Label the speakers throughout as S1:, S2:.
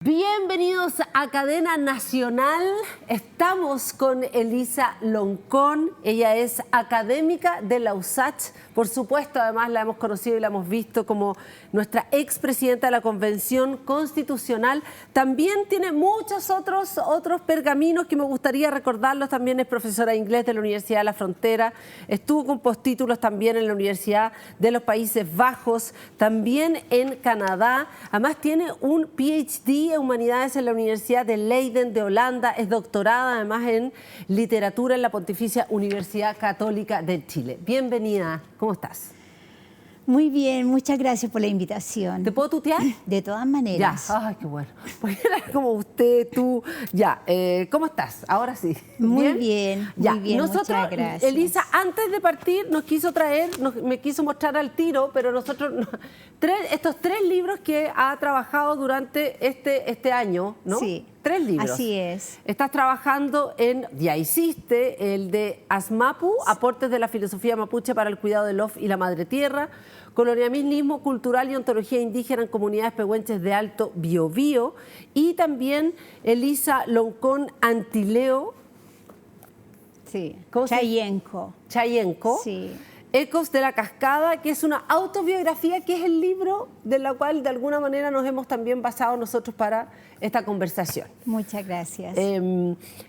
S1: Bienvenidos a Cadena Nacional. Estamos con Elisa Loncón. Ella es académica de la USACH. Por supuesto, además la hemos conocido y la hemos visto como nuestra expresidenta de la Convención Constitucional. También tiene muchos otros pergaminos que me gustaría recordarlos. También es profesora de inglés de la Universidad de la Frontera. Estuvo con postítulos también en la Universidad de los Países Bajos, también en Canadá. Además tiene un PhD en Humanidades en la Universidad de Leiden de Holanda. Es doctorada además en literatura en la Pontificia Universidad Católica de Chile. Bienvenida, ¿cómo estás?
S2: Muy bien, muchas gracias por la invitación.
S1: ¿Te puedo tutear?
S2: De todas maneras.
S1: Ya, ay, qué bueno. Pues era como usted, tú. Ya, ¿cómo estás? Ahora sí.
S2: Muy bien,
S1: ya.
S2: Muy bien,
S1: Nosotros,
S2: muchas gracias.
S1: Elisa, antes de partir nos quiso traer, me quiso mostrar al tiro, pero nosotros, estos 3 libros que ha trabajado durante este año, ¿no?
S2: Sí.
S1: 3 libros.
S2: Así es.
S1: Estás trabajando ya hiciste el de Asmapu, Aportes de la Filosofía Mapuche para el Cuidado del Off y la Madre Tierra, Colonialismo Cultural y Ontología Indígena en Comunidades Pehuenches de Alto Biobío, y también Elisa Loncón Antileo.
S2: Sí.
S1: ¿Cómo se llama?
S2: Chayenco.
S1: Chayenco.
S2: Sí.
S1: Ecos de la Cascada, que es una autobiografía, que es el libro de la cual de alguna manera nos hemos también basado nosotros para esta conversación.
S2: Muchas gracias.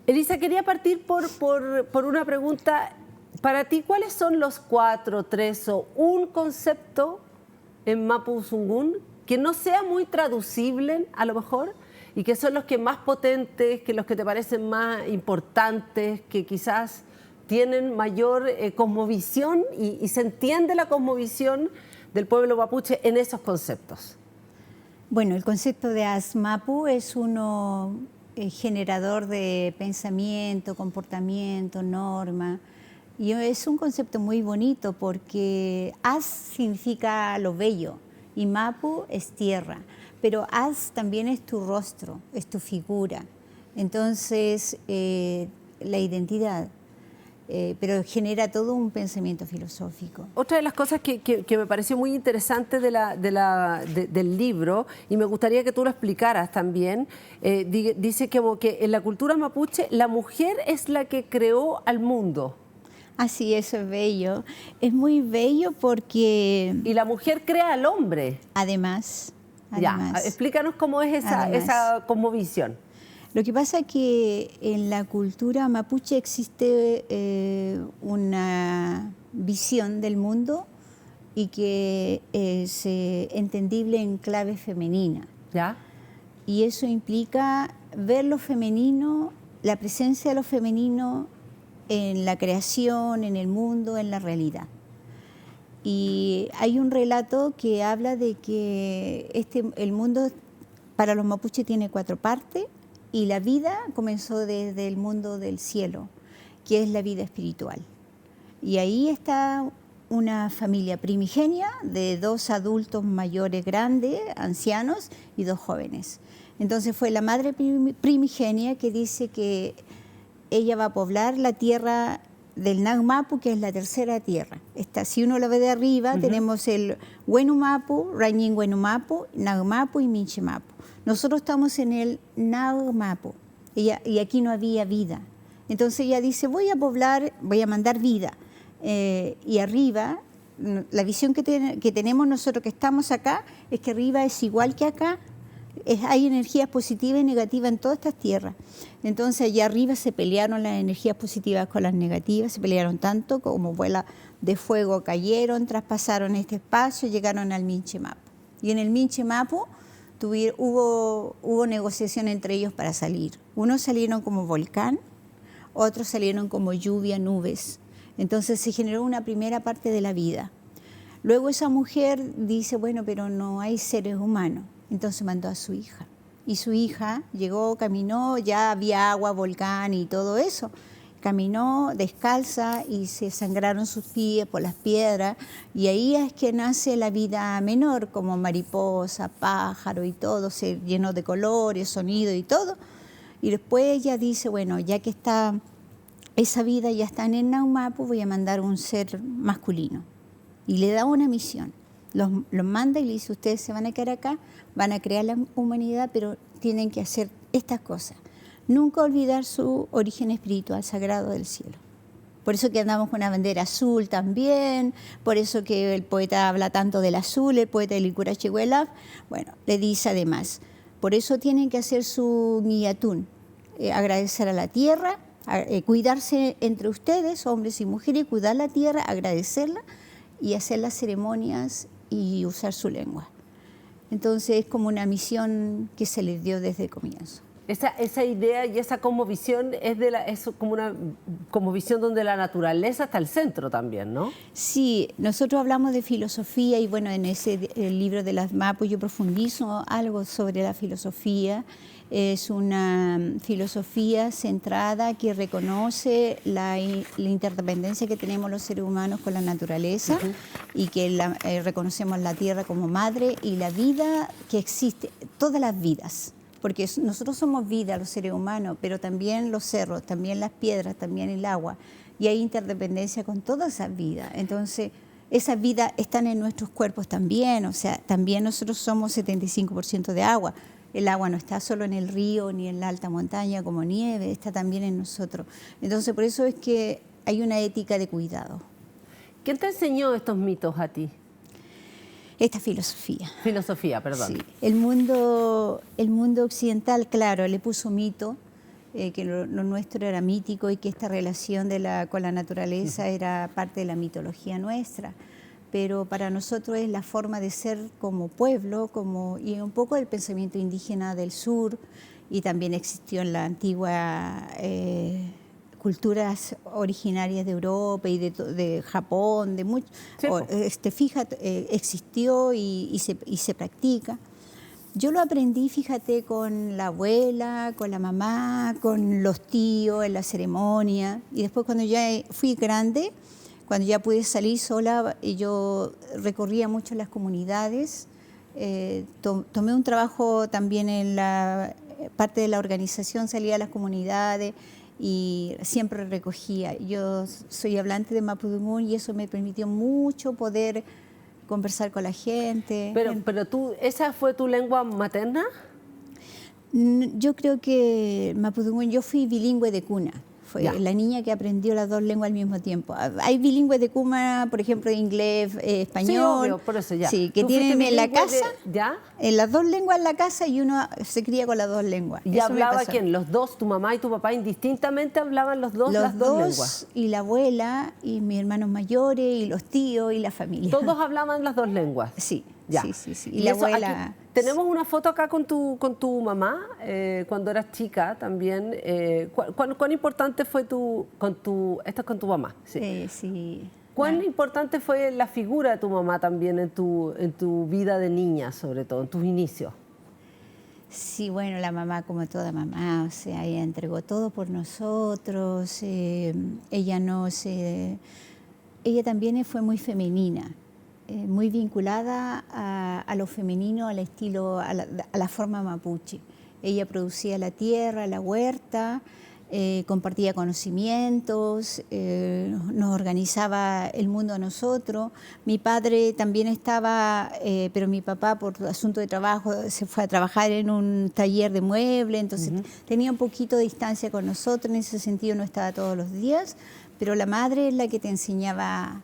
S1: Elisa, quería partir por una pregunta. Para ti, ¿cuáles son los 4, 3 o un concepto en Mapudungun que no sea muy traducible a lo mejor y que son los que más potentes, que los que te parecen más importantes, que quizás tienen mayor cosmovisión y se entiende la cosmovisión del pueblo mapuche en esos conceptos?
S2: Bueno, el concepto de Asmapu es uno generador de pensamiento, comportamiento, norma. Y es un concepto muy bonito porque As significa lo bello y Mapu es tierra, pero As también es tu rostro, es tu figura. Entonces, la identidad. Pero genera todo un pensamiento filosófico.
S1: Otra de las cosas que me pareció muy interesante del libro, y me gustaría que tú lo explicaras también, dice como que en la cultura mapuche la mujer es la que creó al mundo.
S2: Así, eso es bello. Es muy bello porque...
S1: Y la mujer crea al hombre.
S2: Además.
S1: Ya, explícanos cómo es esa cosmovisión.
S2: Lo que pasa es que en la cultura mapuche existe una visión del mundo y que es entendible en clave femenina.
S1: ¿Ya?
S2: Y eso implica ver lo femenino, la presencia de lo femenino en la creación, en el mundo, en la realidad. Y hay un relato que habla de que el mundo para los mapuches tiene 4 partes. Y la vida comenzó desde el mundo del cielo, que es la vida espiritual. Y ahí está una familia primigenia de 2 adultos mayores grandes, ancianos, y 2 jóvenes. Entonces fue la madre primigenia que dice que ella va a poblar la tierra del Nagmapu, que es la tercera tierra. Si uno la ve de arriba, tenemos el Huenumapu, Rañín Huenumapu, Nagmapu y Minchimapu. Nosotros estamos en el Nagmapu y aquí no había vida. Entonces ella dice, voy a poblar, voy a mandar vida. Y arriba, la visión que tenemos nosotros que estamos acá, es que arriba es igual que acá. Hay energías positivas y negativas en todas estas tierras. Entonces allá arriba se pelearon las energías positivas con las negativas, se pelearon tanto como bolas de fuego cayeron, traspasaron este espacio, llegaron al Minchimapu. Y en el Minchimapu hubo negociación entre ellos para salir. Unos salieron como volcán, otros salieron como lluvia, nubes. Entonces se generó una primera parte de la vida. Luego esa mujer dice, bueno, pero no hay seres humanos. Entonces mandó a su hija. Y su hija llegó, caminó, ya había agua, volcán y todo eso. Caminó descalza y se sangraron sus pies por las piedras. Y ahí es que nace la vida menor, como mariposa, pájaro y todo. Se llenó de colores, sonido y todo. Y después ella dice, bueno, ya que esa vida ya está en el Nagmapu, voy a mandar un ser masculino. Y le da una misión. Los manda y le dice, ustedes se van a quedar acá, van a crear la humanidad, pero tienen que hacer estas cosas. Nunca olvidar su origen espiritual sagrado del cielo. Por eso que andamos con una bandera azul también, por eso que el poeta habla tanto del azul, el poeta de Licurache Huelaf, bueno, le dice además, por eso tienen que hacer su miyatún, agradecer a la tierra, cuidarse entre ustedes, hombres y mujeres, cuidar la tierra, agradecerla y hacer las ceremonias y usar su lengua. Entonces es como una misión que se les dio desde el comienzo.
S1: Esa idea y esa cosmovisión es como una cosmovisión donde la naturaleza está al centro también, ¿no?
S2: Sí, nosotros hablamos de filosofía y bueno, en el libro de las Mapu yo profundizo algo sobre la filosofía. Es una filosofía centrada que reconoce la interdependencia que tenemos los seres humanos con la naturaleza y que reconocemos la tierra como madre y la vida que existe, todas las vidas. Porque nosotros somos vida, los seres humanos, pero también los cerros, también las piedras, también el agua. Y hay interdependencia con todas esas vidas. Entonces, esas vidas están en nuestros cuerpos también. O sea, también nosotros somos 75% de agua. El agua no está solo en el río ni en la alta montaña como nieve, está también en nosotros. Entonces, por eso es que hay una ética de cuidado.
S1: ¿Quién te enseñó estos mitos a ti?
S2: Esta filosofía.
S1: Filosofía, perdón.
S2: Sí. El mundo occidental, claro, le puso mito, que lo nuestro era mítico y que esta relación con la naturaleza era parte de la mitología nuestra. Pero para nosotros es la forma de ser como pueblo, y un poco del pensamiento indígena del sur, y también existió en la antigua culturas originarias de Europa y de Japón, de mucho, sí. Fíjate, existió y se practica. Yo lo aprendí, fíjate, con la abuela, con la mamá, con los tíos en la ceremonia, y después cuando ya fui grande, cuando ya pude salir sola, yo recorría mucho las comunidades, tomé un trabajo también en la parte de la organización, salía a las comunidades, y siempre recogía. Yo soy hablante de mapudungún y eso me permitió mucho poder conversar con la gente.
S1: Pero tú, ¿esa fue tu lengua materna?
S2: Yo creo que mapudungún, yo fui bilingüe de cuna. Fue la niña que aprendió las dos lenguas al mismo tiempo. Hay bilingües de cuna, por ejemplo, inglés, español.
S1: Sí, obvio, por eso ya.
S2: Sí, que tienen en la casa,
S1: ¿ya?
S2: En las dos lenguas en la casa y uno se cría con las dos lenguas.
S1: ¿Y hablaba quién? ¿Los dos, tu mamá y tu papá indistintamente hablaban las dos lenguas?
S2: Y la abuela, y mis hermanos mayores, y los tíos, y la familia.
S1: ¿Todos hablaban las dos lenguas?
S2: Sí,
S1: ya.
S2: sí. Y la abuela...
S1: Aquí, tenemos una foto acá con tu mamá, cuando eras chica también. ¿Cuán importante fue esta es con tu mamá?
S2: Sí. Sí.
S1: ¿Cuán importante fue la figura de tu mamá también en tu vida de niña, sobre todo, en tus inicios?
S2: Sí, bueno, la mamá como toda mamá, o sea, ella entregó todo por nosotros, ella también fue muy femenina, muy vinculada a lo femenino, al estilo, a la forma mapuche. Ella producía la tierra, la huerta, compartía conocimientos, nos organizaba el mundo a nosotros. Mi padre también estaba, pero mi papá por asunto de trabajo se fue a trabajar en un taller de muebles, entonces tenía un poquito de distancia con nosotros, en ese sentido no estaba todos los días, pero la madre es la que te enseñaba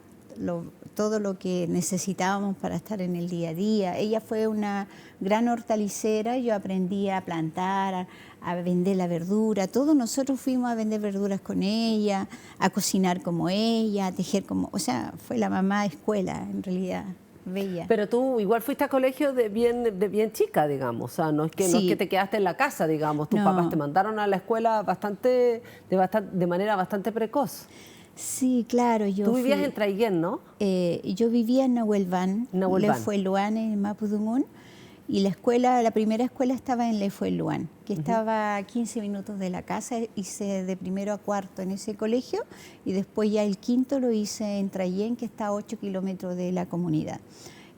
S2: todo lo que necesitábamos para estar en el día a día. Ella fue una gran hortalicera, yo aprendí a plantar, a vender la verdura, todos nosotros fuimos a vender verduras con ella, a cocinar como ella, a tejer como... O sea, fue la mamá escuela, en realidad, bella.
S1: Pero tú igual fuiste a colegio de bien chica, digamos, o sea, no es que te quedaste en la casa, digamos, tus papás te mandaron a la escuela de manera bastante precoz.
S2: Sí, claro.
S1: Tú vivías en Traiguén, ¿no?
S2: Yo vivía en Nahuelvan, Lefueluán, en Mapudungún, y la primera escuela estaba en Lefueluán, que estaba a 15 minutos de la casa. Hice de primero a cuarto en ese colegio, y después ya el quinto lo hice en Traiguén, que está a 8 kilómetros de la comunidad.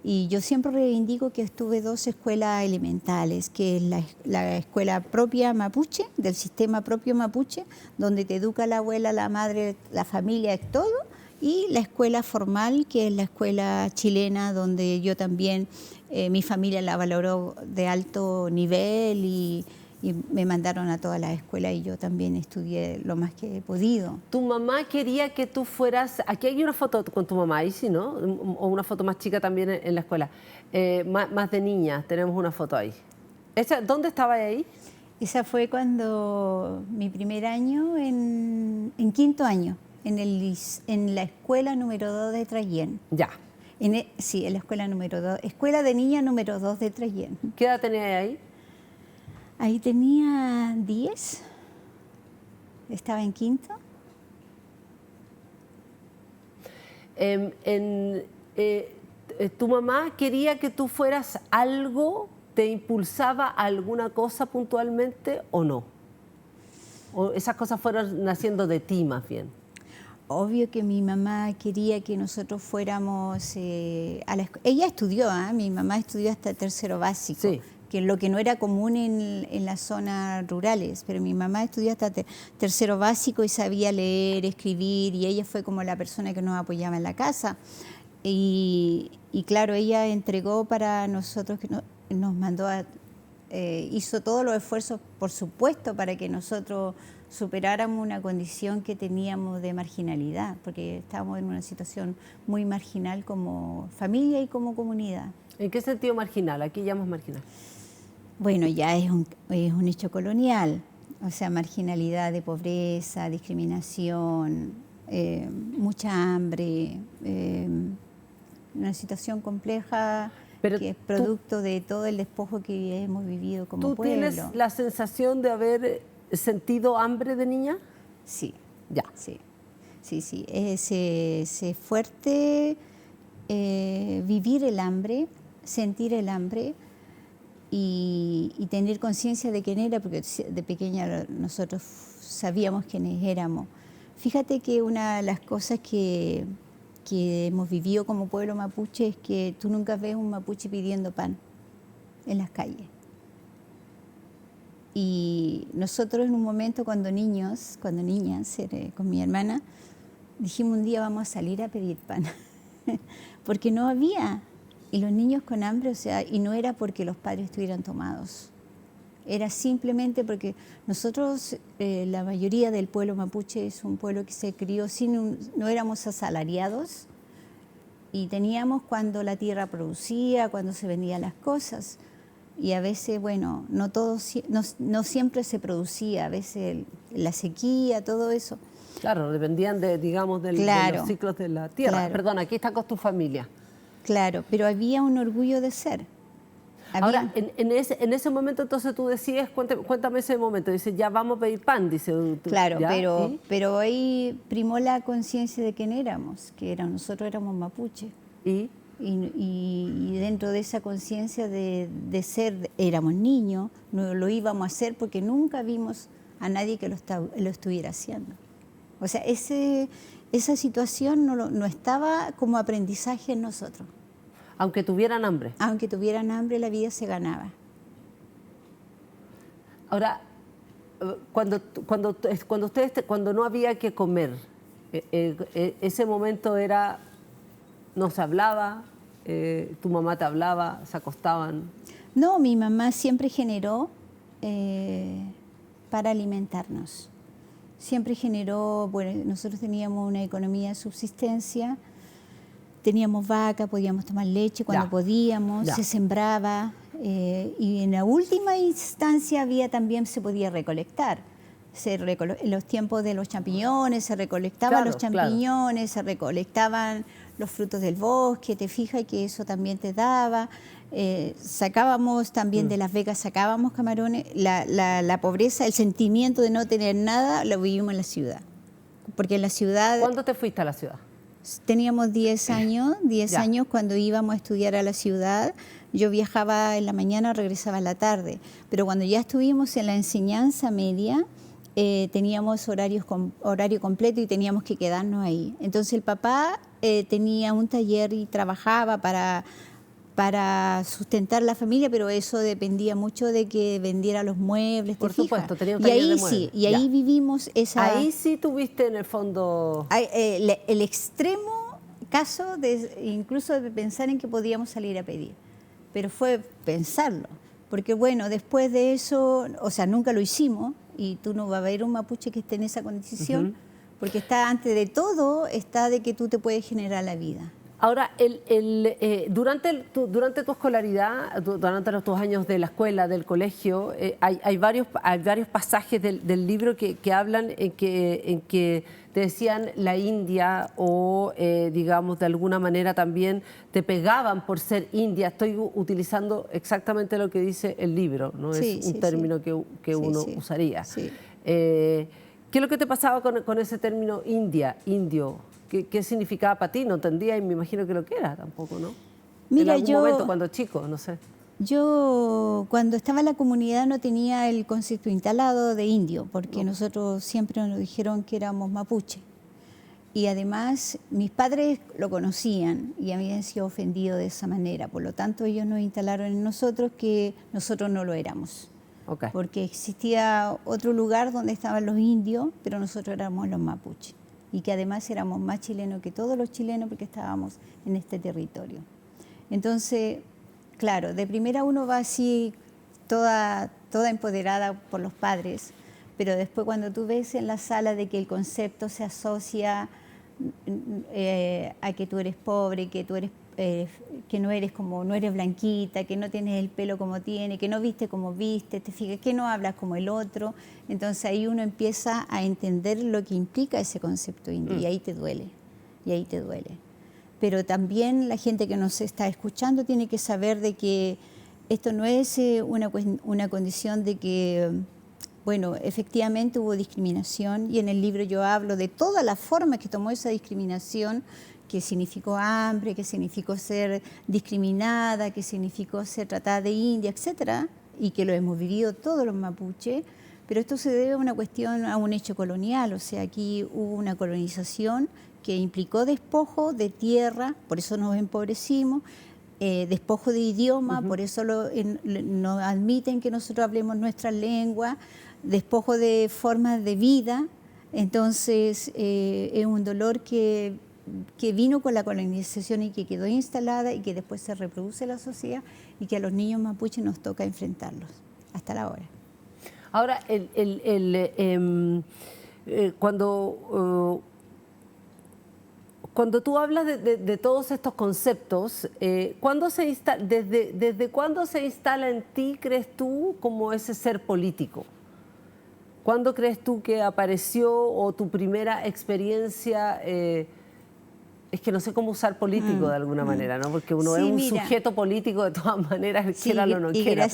S2: Y yo siempre reivindico que estuve 2 escuelas elementales, que es la escuela propia mapuche, del sistema propio mapuche, donde te educa la abuela, la madre, la familia, todo, y la escuela formal, que es la escuela chilena, donde yo también, mi familia la valoró de alto nivel y me mandaron a todas las escuelas y yo también estudié lo más que he podido.
S1: Tu mamá quería que tú fueras, aquí hay una foto con tu mamá, ahí sí, ¿no? O una foto más chica también en la escuela, más de niña, tenemos una foto ahí. ¿Dónde estaba ahí?
S2: Esa fue cuando mi primer año, en quinto año, en la escuela número 2 de Trayén.
S1: Ya.
S2: Sí, en la escuela número 2, escuela de niña número 2 de Trayén.
S1: ¿Qué edad tenía ahí?
S2: Ahí tenía 10, estaba en quinto.
S1: ¿Tu mamá quería que tú fueras algo, te impulsaba a alguna cosa puntualmente o no? ¿O esas cosas fueron naciendo de ti más bien?
S2: Obvio que mi mamá quería que nosotros fuéramos a la escuela. Ella estudió, mi mamá estudió hasta tercero básico.
S1: Sí.
S2: Que lo que no era común en las zonas rurales, pero mi mamá estudió hasta tercero básico y sabía leer, escribir, y ella fue como la persona que nos apoyaba en la casa. Y claro, ella entregó para nosotros, que nos mandó hizo todos los esfuerzos, por supuesto, para que nosotros superáramos una condición que teníamos de marginalidad, porque estábamos en una situación muy marginal como familia y como comunidad.
S1: ¿En qué sentido marginal? Aquí llamamos marginal.
S2: Bueno, ya es un hecho colonial, o sea, marginalidad de pobreza, discriminación, mucha hambre, una situación compleja. Pero que es producto de todo el despojo que hemos vivido como pueblo.
S1: ¿Tú tienes la sensación de haber sentido hambre de niña?
S2: Sí.
S1: Ya.
S2: Sí. Es fuerte vivir el hambre, sentir el hambre y tener conciencia de quién era, porque de pequeña nosotros sabíamos quiénes éramos. Fíjate que una de las cosas que hemos vivido como pueblo mapuche es que tú nunca ves un mapuche pidiendo pan en las calles. Y nosotros en un momento cuando niñas, con mi hermana, dijimos un día vamos a salir a pedir pan, porque no había. Y los niños con hambre, o sea, y no era porque los padres estuvieran tomados, era simplemente porque nosotros, la mayoría del pueblo mapuche es un pueblo que se crió no éramos asalariados y teníamos cuando la tierra producía, cuando se vendían las cosas. Y a veces, bueno, no siempre se producía, a veces la sequía, todo eso.
S1: Claro, dependían de los ciclos de la tierra. Claro. Perdón, aquí está con tu familia.
S2: Claro, pero había un orgullo de ser.
S1: Ahora, en ese momento entonces tú decías, cuéntame ese momento, dices, ya vamos a pedir pan, dice.
S2: Claro, pero ahí primó la conciencia de quién éramos, nosotros éramos mapuche.
S1: ¿Y?
S2: Y dentro de esa conciencia de ser, éramos niños, no lo íbamos a hacer porque nunca vimos a nadie que lo estuviera haciendo. O sea, esa situación no estaba como aprendizaje en nosotros.
S1: Aunque tuvieran hambre.
S2: Aunque tuvieran hambre, la vida se ganaba.
S1: Ahora, cuando no había que comer, ese momento era, no se hablaba, tu mamá te hablaba, se acostaban.
S2: No, mi mamá siempre generó para alimentarnos. Siempre generó, bueno, nosotros teníamos una economía de subsistencia. Teníamos vaca, podíamos tomar leche cuando podíamos, se sembraba y en la última instancia también se podía recolectar. En los tiempos de los champiñones se recolectaban los champiñones, se recolectaban los frutos del bosque, te fijas que eso también te daba. Sacábamos también de las vegas, sacábamos camarones. La pobreza, el sentimiento de no tener nada, lo vivimos en la ciudad. Porque en la ciudad...
S1: ¿Cuándo te fuiste a la ciudad?
S2: Teníamos 10 años cuando íbamos a estudiar a la ciudad. Yo viajaba en la mañana, regresaba en la tarde. Pero cuando ya estuvimos en la enseñanza media, teníamos horario completo y teníamos que quedarnos ahí. Entonces el papá tenía un taller y trabajaba para para sustentar la familia, pero eso dependía mucho de que vendiera los muebles.
S1: Por supuesto, tenía un
S2: y
S1: taller
S2: ahí
S1: de muebles.
S2: sí, y ahí
S1: Ya.
S2: vivimos esa...
S1: Ahí sí tuviste en el fondo...
S2: el extremo caso de incluso de pensar en que podíamos salir a pedir, pero fue pensarlo, porque bueno, después de eso, o sea, nunca lo hicimos, y tú no vas a ver un mapuche que esté en esa condición, porque está antes de todo, está de que tú te puedes generar la vida.
S1: Ahora, durante tu escolaridad, durante tus años de la escuela, del colegio, hay varios pasajes del libro que hablan en que te decían la India o, digamos, de alguna manera también te pegaban por ser india. Estoy utilizando exactamente lo que dice el libro, no
S2: Sí,
S1: es un
S2: sí,
S1: término
S2: sí.
S1: que uno usaría.
S2: Sí.
S1: ¿Qué es lo que te pasaba con ese término indio? ¿Qué significaba para ti? No entendía y me imagino que lo que era tampoco, ¿no?
S2: Mira,
S1: en algún momento cuando chico, no sé.
S2: Yo cuando estaba en la comunidad no tenía el concepto instalado de indio, porque nosotros siempre nos dijeron que éramos mapuche. Y además mis padres lo conocían y habían sido ofendidos de esa manera. Por lo tanto, ellos nos instalaron en nosotros que nosotros no lo éramos.
S1: Okay.
S2: Porque existía otro lugar donde estaban los indios, pero nosotros éramos los mapuches. Y que además éramos más chilenos que todos los chilenos porque estábamos en este territorio. Entonces, claro, de primera uno va así toda empoderada por los padres, pero después cuando tú ves en la sala de que el concepto se asocia a que tú eres pobre, que tú eres que no eres blanquita, que no tienes el pelo como tiene, que no viste como viste, te fijas que no hablas como el otro, entonces ahí uno empieza a entender lo que implica ese concepto indio y ahí te duele, Pero también la gente que nos está escuchando tiene que saber de que esto no es una condición de que, bueno, efectivamente hubo discriminación y en el libro yo hablo de todas las formas que tomó esa discriminación, que significó hambre, que significó ser discriminada, que significó ser tratada de india, etcétera, y que lo hemos vivido todos los mapuches, pero esto se debe a un hecho colonial, o sea, aquí hubo una colonización que implicó despojo de tierra, por eso nos empobrecimos, despojo de idioma, por eso nos admiten que nosotros hablemos nuestra lengua, despojo de formas de vida, entonces es un dolor que vino con la colonización y que quedó instalada y que después se reproduce en la sociedad y que a los niños mapuches nos toca enfrentarlos hasta la hora.
S1: Ahora, cuando tú hablas de todos estos conceptos, ¿desde cuándo se instala en ti, crees tú, como ese ser político? ¿Cuándo crees tú que apareció o tu primera experiencia? Es que no sé cómo usar político de alguna manera, ¿no? Porque uno
S2: Sí,
S1: es un
S2: mira,
S1: sujeto político de todas maneras,
S2: sí,
S1: quiera o no quiera.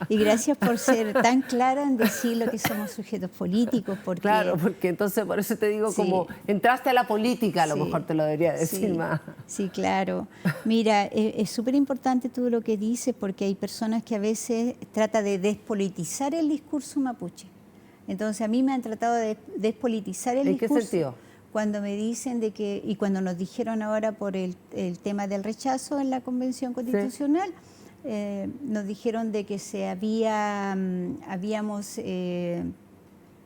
S2: Y gracias por ser tan clara en decir lo que somos sujetos políticos. Porque,
S1: claro, porque entonces por eso te digo,
S2: sí,
S1: como entraste a la política, a lo mejor te lo debería decir
S2: sí,
S1: más.
S2: Sí, claro. Mira, es súper importante todo lo que dices porque hay personas que a veces tratan de despolitizar el discurso mapuche. Entonces a mí me han tratado de despolitizar el discurso.
S1: ¿En qué sentido?
S2: Cuando me dicen de que, y cuando nos dijeron ahora por el tema del rechazo en la Convención Constitucional, nos dijeron de que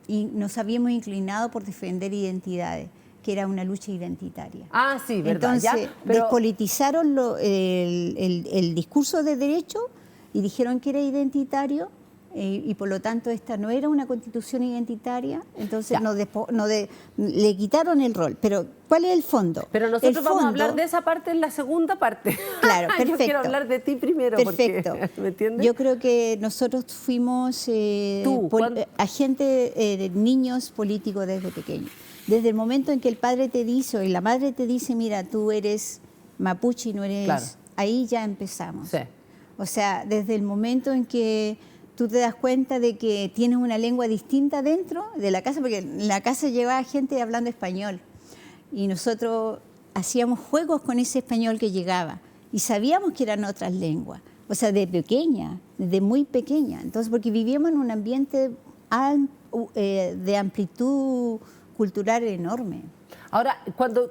S2: nos habíamos inclinado por defender identidades, que era una lucha identitaria.
S1: Ah, sí, verdad.
S2: Entonces, despolitizaron el discurso de derecho y dijeron que era identitario. Y por lo tanto esta no era una constitución identitaria, entonces le quitaron el rol. Pero ¿cuál es el fondo?
S1: Pero nosotros vamos a hablar de esa parte en la segunda parte.
S2: Claro, perfecto.
S1: Yo quiero hablar de ti primero.
S2: Perfecto.
S1: Porque, ¿me entiendes?
S2: Yo creo que nosotros fuimos agentes, niños políticos desde pequeños. Desde el momento en que el padre te dice o la madre te dice, mira, tú eres mapuche y no eres...
S1: Claro.
S2: Ahí ya empezamos.
S1: Sí.
S2: O sea, desde el momento en que tú te das cuenta de que tienes una lengua distinta dentro de la casa, porque en la casa llegaba gente hablando español y nosotros hacíamos juegos con ese español que llegaba y sabíamos que eran otras lenguas, o sea, desde muy pequeña. Entonces, porque vivíamos en un ambiente de amplitud cultural enorme.
S1: Ahora,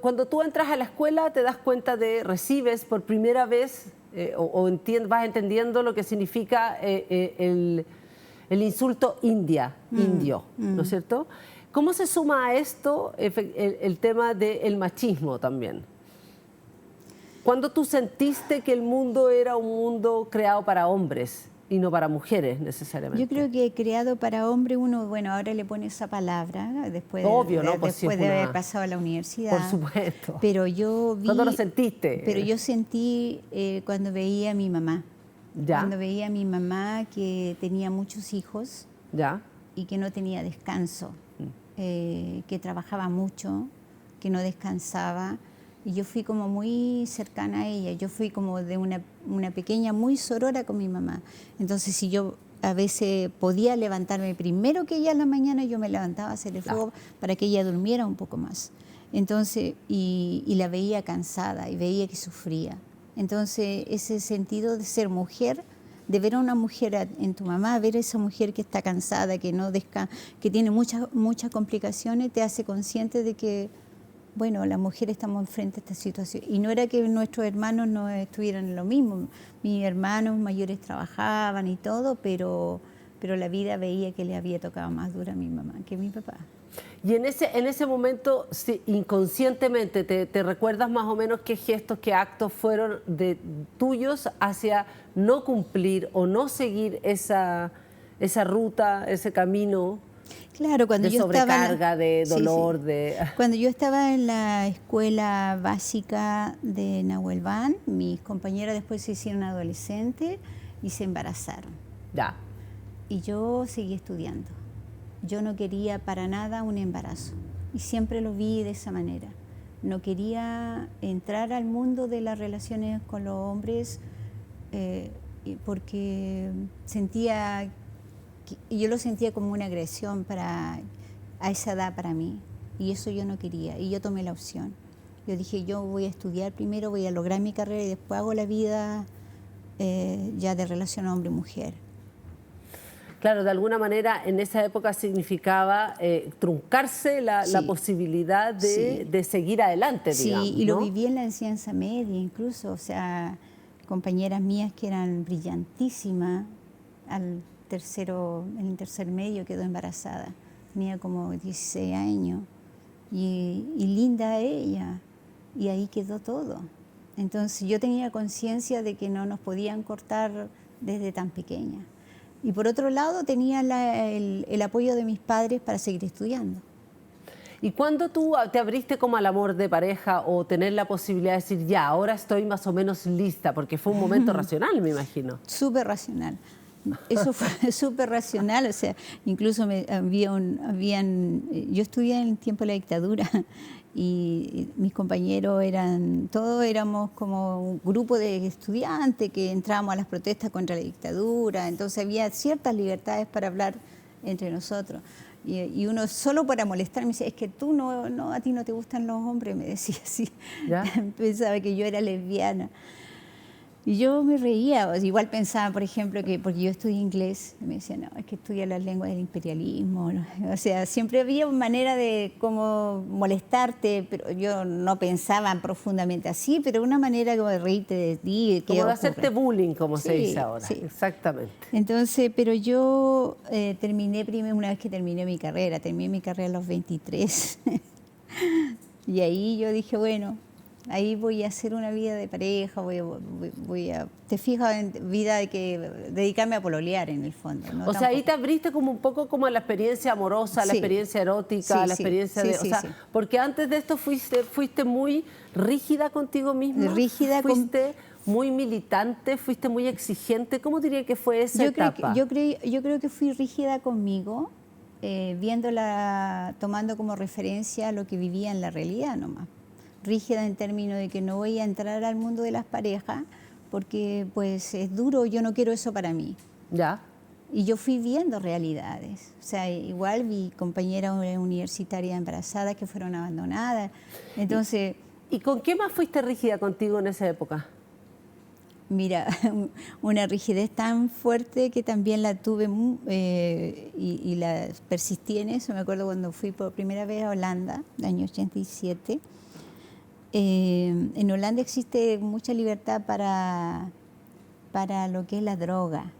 S1: cuando tú entras a la escuela, te das cuenta recibes por primera vez vas entendiendo lo que significa el insulto indio, ¿no es cierto? ¿Cómo se suma a esto el tema del machismo también? ¿Cuándo tú sentiste que el mundo era un mundo creado para hombres y no para mujeres necesariamente?
S2: Yo creo que creado para hombre, uno, bueno, ahora le pone esa palabra después,
S1: Obvio, ¿no? Pues
S2: después de haber pasado a la universidad.
S1: Por supuesto.
S2: Pero yo vi...
S1: ¿Cuándo lo sentiste?
S2: Pero yo sentí cuando veía a mi mamá.
S1: ¿Ya?
S2: Cuando veía a mi mamá que tenía muchos hijos.
S1: ¿Ya?
S2: Y que no tenía descanso, que trabajaba mucho, que no descansaba. Y yo fui como muy cercana a ella, yo fui como de una pequeña muy sorora con mi mamá. Entonces, si yo a veces podía levantarme primero que ella en la mañana, yo me levantaba a hacerle fuego para que ella durmiera un poco más. Entonces, y la veía cansada y veía que sufría. Entonces, ese sentido de ser mujer, de ver a una mujer en tu mamá, ver a esa mujer que está cansada, que no que tiene muchas complicaciones, te hace consciente de que, bueno, las mujeres estamos enfrente a esta situación. Y no era que nuestros hermanos no estuvieran en lo mismo. Mis hermanos mayores trabajaban y todo, pero la vida veía que le había tocado más dura a mi mamá que a mi papá.
S1: Y en ese momento, sí, inconscientemente, ¿te recuerdas más o menos qué gestos, qué actos fueron tuyos hacia no cumplir o no seguir esa ruta, ese camino?
S2: Claro, cuando
S1: de
S2: yo
S1: sobrecarga, de dolor,
S2: Cuando yo estaba en la escuela básica de Nahuelvan, mis compañeras después se hicieron adolescentes y se embarazaron.
S1: Ya.
S2: Y yo seguí estudiando. Yo no quería para nada un embarazo y siempre lo vi de esa manera. No quería entrar al mundo de las relaciones con los hombres porque yo lo sentía como una agresión a esa edad para mí, y eso yo no quería, y yo tomé la opción. Yo dije, yo voy a estudiar primero, voy a lograr mi carrera y después hago la vida ya de relación hombre-mujer.
S1: Claro, de alguna manera en esa época significaba truncarse la posibilidad de seguir adelante, digamos.
S2: Sí, y lo viví en la enseñanza media incluso, o sea, compañeras mías que eran brillantísimas, en el tercer medio quedó embarazada, tenía como 16 años, y linda ella, y ahí quedó todo. Entonces yo tenía conciencia de que no nos podían cortar desde tan pequeña. Y por otro lado tenía el apoyo de mis padres para seguir estudiando.
S1: ¿Y cuándo tú te abriste como al amor de pareja o tener la posibilidad de decir, ya, ahora estoy más o menos lista? Porque fue un momento racional, me imagino.
S2: Súper racional. Eso fue súper racional, o sea, incluso yo estudié en el tiempo de la dictadura y mis compañeros todos éramos como un grupo de estudiantes que entrábamos a las protestas contra la dictadura, entonces había ciertas libertades para hablar entre nosotros. Y uno solo para molestarme me decía, es que tú a ti no te gustan los hombres, me decía así. ¿Ya? Pensaba que yo era lesbiana. Y yo me reía, o sea, igual pensaba, por ejemplo, que porque yo estudié inglés, me decía, no, es que estudia las lenguas del imperialismo, ¿no? O sea, siempre había una manera de como molestarte, pero yo no pensaba profundamente así, pero una manera como de reírte de ti.
S1: Como de hacerte bullying, como se dice ahora. Sí. Exactamente.
S2: Entonces, pero yo una vez que terminé mi carrera a los 23, y ahí yo dije, bueno, ahí voy a hacer una vida de pareja, te fijas en vida de que dedicarme a pololear en el fondo, ¿no?
S1: O sea, ahí te abriste como un poco como a la experiencia amorosa, la experiencia erótica, la experiencia de... O sea, porque antes de esto fuiste muy rígida contigo misma, fuiste muy militante, fuiste muy exigente. ¿Cómo diría que fue esa etapa?
S2: Yo creo que fui rígida conmigo, tomando como referencia lo que vivía en la realidad nomás. Rígida en términos de que no voy a entrar al mundo de las parejas porque pues es duro, yo no quiero eso para mí.
S1: Ya.
S2: Y yo fui viendo realidades, o sea, igual vi compañeras universitarias embarazadas que fueron abandonadas, entonces...
S1: ¿Y con qué más fuiste rígida contigo en esa época?
S2: Mira, una rigidez tan fuerte que también la tuve y la persistí en eso. Me acuerdo cuando fui por primera vez a Holanda, el año 87. En Holanda existe mucha libertad para para lo que es la droga.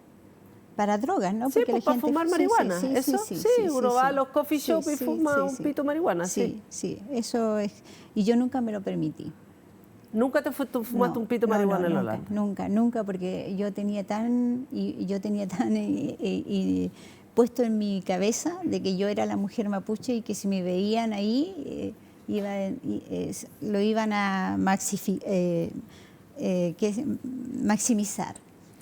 S2: Para drogas, ¿no?
S1: Sí, pues para fumar marihuana. Eso, uno va a los coffee
S2: Sí,
S1: shops y fuma un pito de marihuana.
S2: Sí, eso es. Y yo nunca me lo permití.
S1: ¿Nunca tú fumaste un pito de marihuana en Holanda?
S2: Nunca, porque yo tenía tan puesto en mi cabeza de que yo era la mujer mapuche y que si me veían ahí lo iban a maximizar.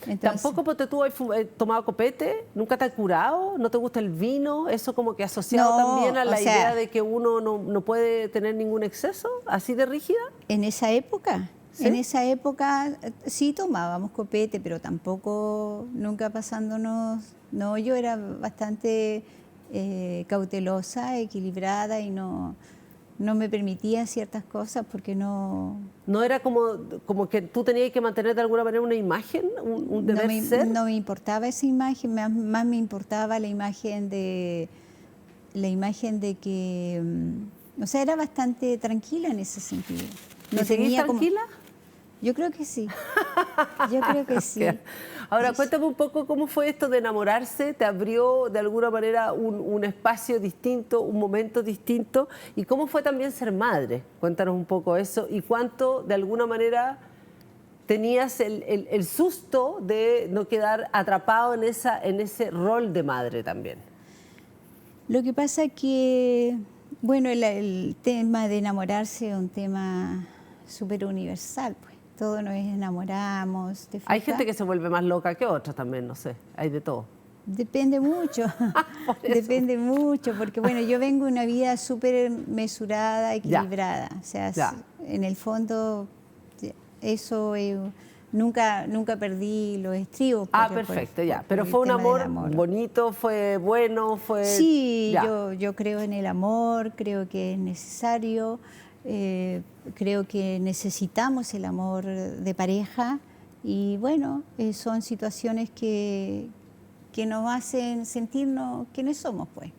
S2: Entonces,
S1: ¿Tampoco porque tú has tomado copete? ¿Nunca te has curado? ¿No te gusta el vino? ¿Eso como que asociado también a la idea de que uno no puede tener ningún exceso? ¿Así de rígida?
S2: En esa época,
S1: ¿Sí?
S2: Sí tomábamos copete, pero tampoco nunca pasándonos. No, yo era bastante cautelosa, equilibrada y no me permitía ciertas cosas porque no...
S1: ¿No era como que tú tenías que mantener de alguna manera una imagen, un deber ser?
S2: No me importaba esa imagen, más me importaba la imagen de que... O sea, era bastante tranquila en ese sentido.
S1: ¿Y seguís tranquila?
S2: Yo creo que sí. Yo creo que sí.
S1: Ahora, cuéntame un poco cómo fue esto de enamorarse. ¿Te abrió de alguna manera un espacio distinto, un momento distinto? ¿Y cómo fue también ser madre? Cuéntanos un poco eso. ¿Y cuánto, de alguna manera, tenías el susto de no quedar atrapado en ese rol de madre también?
S2: Lo que pasa es que, bueno, el tema de enamorarse es un tema súper universal, pues. Todos nos enamoramos.
S1: Hay gente que se vuelve más loca que otra también, no sé, hay de todo.
S2: Depende mucho, depende mucho, porque bueno, yo vengo de una vida súper mesurada, equilibrada. O sea, en el fondo, eso nunca perdí los estribos.
S1: Perfecto, ya. Pero fue un amor bonito, fue bueno, fue...
S2: Sí, yo creo en el amor, creo que es necesario. Creo que necesitamos el amor de pareja y bueno, son situaciones que nos hacen sentirnos quienes somos, pues.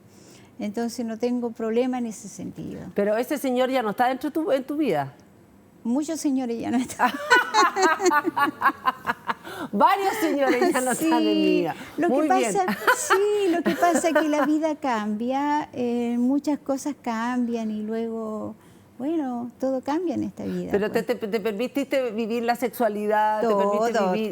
S2: Entonces no tengo problema en ese sentido.
S1: Pero ese señor ya no está en tu vida.
S2: Muchos señores ya no están.
S1: Varios señores ya no están en mi vida.
S2: Lo que pasa es que la vida cambia, muchas cosas cambian y luego... Bueno, todo cambia en esta vida.
S1: Pero
S2: pues.
S1: te permitiste vivir la sexualidad,
S2: todo,
S1: te permitiste vivir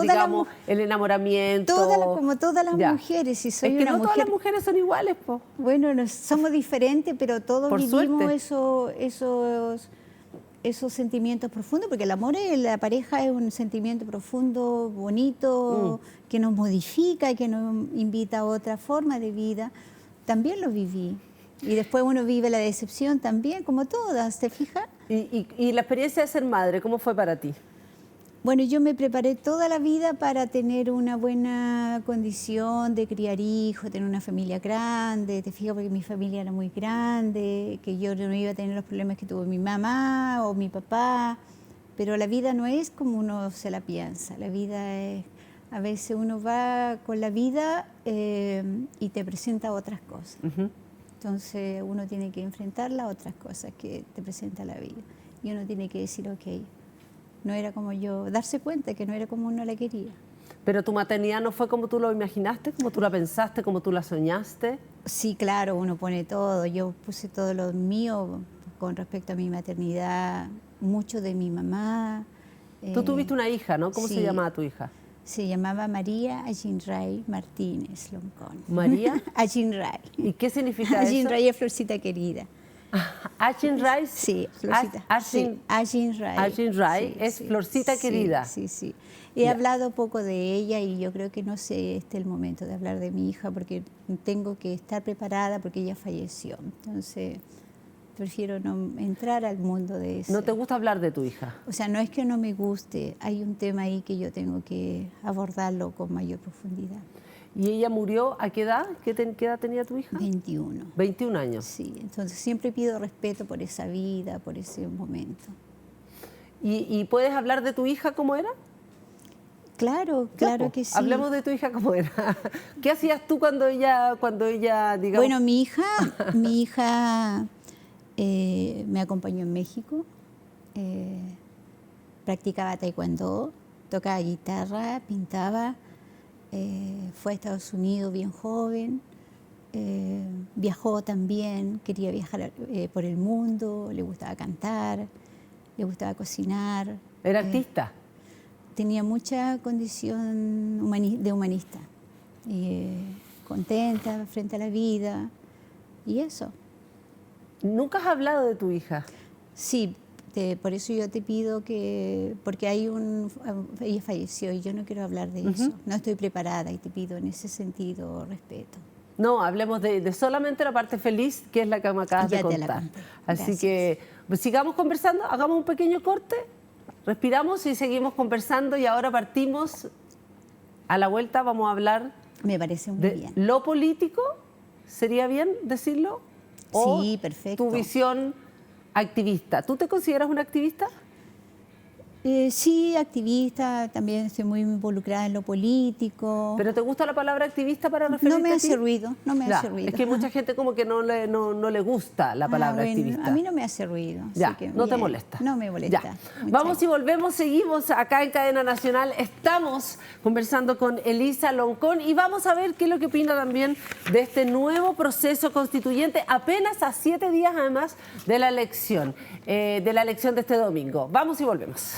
S1: digamos, el enamoramiento.
S2: Como todas las mujeres. Si soy
S1: es que no todas las mujeres son iguales, po.
S2: Bueno, somos diferentes, pero todos
S1: Por
S2: vivimos
S1: esos
S2: sentimientos profundos, porque el amor en la pareja es un sentimiento profundo, bonito, que nos modifica, que nos invita a otra forma de vida. También lo viví. Y después uno vive la decepción también, como todas, ¿te fijas?
S1: ¿Y la experiencia de ser madre, cómo fue para ti?
S2: Bueno, yo me preparé toda la vida para tener una buena condición de criar hijos, tener una familia grande, te fijas, porque mi familia era muy grande, que yo no iba a tener los problemas que tuvo mi mamá o mi papá, pero la vida no es como uno se la piensa, la vida es... A veces uno va con la vida y te presenta otras cosas. Entonces uno tiene que enfrentar las otras cosas que te presenta la vida. Y uno tiene que decir, ok, no era como yo, darse cuenta que no era como uno la quería.
S1: ¿Pero tu maternidad no fue como tú lo imaginaste, como tú la pensaste, como tú la soñaste?
S2: Sí, claro, uno pone todo. Yo puse todo lo mío con respecto a mi maternidad, mucho de mi mamá.
S1: Tú tuviste una hija, ¿no? ¿Cómo se llamaba tu hija?
S2: Se llamaba María Ajinray Martínez Loncón.
S1: ¿María?
S2: Ajinray.
S1: ¿Y qué significa eso?
S2: Ajinray es florcita querida.
S1: Ajinray.
S2: Sí, florcita. Ajinray.
S1: Ajinray es florcita querida.
S2: Sí. He hablado poco de ella y yo creo que no sé, este es el momento de hablar de mi hija porque tengo que estar preparada porque ella falleció. Entonces... prefiero no entrar al mundo de eso.
S1: ¿No te gusta hablar de tu hija?
S2: O sea, no es que no me guste, hay un tema ahí que yo tengo que abordarlo con mayor profundidad.
S1: ¿Y ella murió a qué edad? ¿Qué edad tenía tu hija?
S2: 21.
S1: 21 años.
S2: Sí, entonces siempre pido respeto por esa vida, por ese momento.
S1: ¿Y puedes hablar de tu hija cómo era?
S2: Claro que sí.
S1: Hablemos de tu hija cómo era. ¿Qué hacías tú cuando ella digamos...
S2: Bueno, mi hija me acompañó en México, practicaba taekwondo, tocaba guitarra, pintaba, fue a Estados Unidos bien joven, viajó también, quería viajar por el mundo, le gustaba cantar, le gustaba cocinar.
S1: ¿Era artista?
S2: Tenía mucha condición de humanista, contenta frente a la vida y eso.
S1: ¿Nunca has hablado de tu hija?
S2: Sí, por eso yo te pido que, porque ella falleció y yo no quiero hablar de eso, no estoy preparada y te pido en ese sentido respeto.
S1: No, hablemos de solamente la parte feliz, que es la que me acabas de contar. Así que pues, sigamos conversando, hagamos un pequeño corte, respiramos y seguimos conversando y ahora partimos, a la vuelta vamos a hablar.
S2: Me parece muy bien.
S1: ¿Lo político? ¿Sería bien decirlo?
S2: Sí, perfecto.
S1: ¿Tu visión activista? ¿Tú te consideras una activista?
S2: Sí, activista, también estoy muy involucrada en lo político.
S1: ¿Pero te gusta la palabra activista para referirte
S2: No me
S1: a
S2: hace
S1: ti?
S2: ruido, no me hace ruido.
S1: Es que mucha gente como que no le gusta la palabra
S2: bueno,
S1: activista.
S2: a mí no me hace ruido.
S1: Ya,
S2: así que
S1: no te
S2: bien.
S1: molesta.
S2: No me molesta.
S1: Ya. Vamos y volvemos, seguimos acá en Cadena Nacional. Estamos conversando con Elisa Loncón y vamos a ver qué es lo que opina también de este nuevo proceso constituyente, apenas a 7 días además de la elección de este domingo. Vamos y volvemos.